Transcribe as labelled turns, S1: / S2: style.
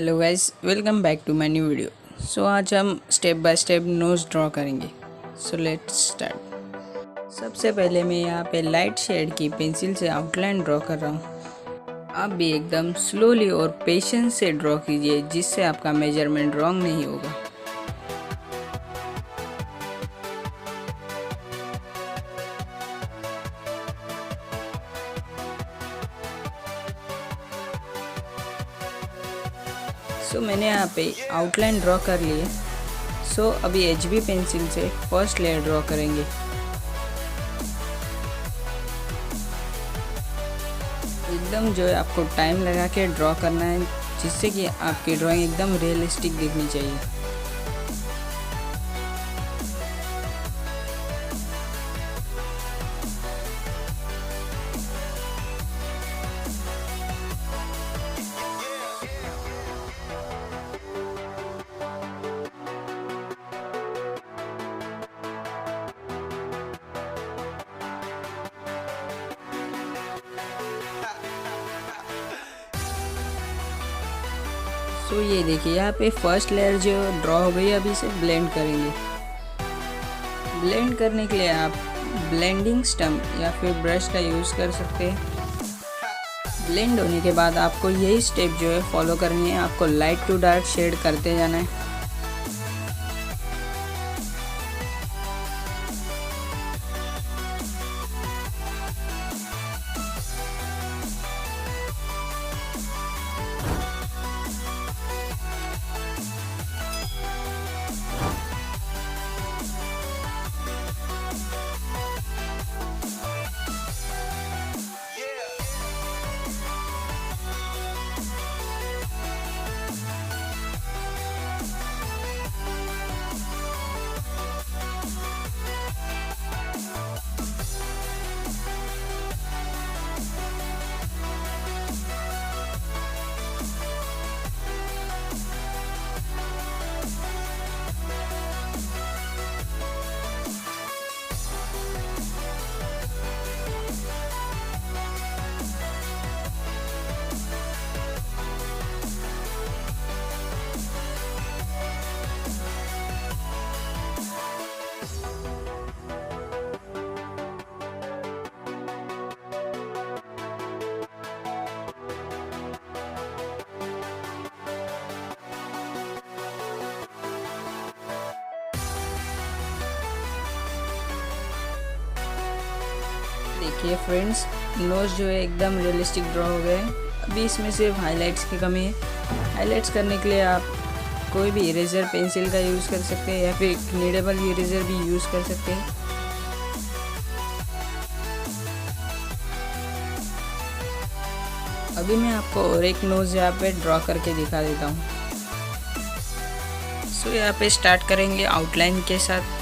S1: Hello guys, welcome back to my new video. So आज हम step by step nose draw करेंगे। So let's start. सबसे पहले मैं यहाँ पे लाइट शेड की पेंसिल से आउटलाइन ड्रॉ कर रहा हूँ। आप भी एकदम स्लोली और पेशेंस से ड्रॉ कीजिए, जिससे आपका मेजरमेंट रॉन्ग नहीं होगा। सो मैंने यहाँ पे आउटलाइन ड्रॉ कर लिए। सो अभी HB पेंसिल से फर्स्ट लेयर ड्रॉ करेंगे। एकदम जो है आपको टाइम लगा के ड्रॉ करना है, जिससे कि आपकी ड्राइंग एकदम रियलिस्टिक दिखनी चाहिए। तो ये देखिए यहाँ पे फर्स्ट लेयर जो ड्रॉ हो गई, अभी इसे ब्लेंड करेंगे। ब्लेंड करने के लिए आप ब्लेंडिंग स्टम्प या फिर ब्रश का यूज़ कर सकते हैं। ब्लेंड होने के बाद आपको यही स्टेप जो है फॉलो करनी है। आपको लाइट टू डार्क शेड करते जाना है। देखिए फ्रेंड्स, नोज़ जो है एकदम रियलिस्टिक ड्रॉ हो गए। अभी इसमें सिर्फ हाइलाइट्स की कमी है। हाइलाइट्स करने के लिए आप कोई भी इरेजर पेंसिल का यूज़ कर सकते हैं या फिर कनीडेबल इरेजर भी यूज़ कर सकते हैं। अभी मैं आपको और एक नोज़ यहाँ पे ड्रॉ करके दिखा देता हूँ। सो यहाँ पे स्टार्ट करेंगे आउटलाइन के साथ।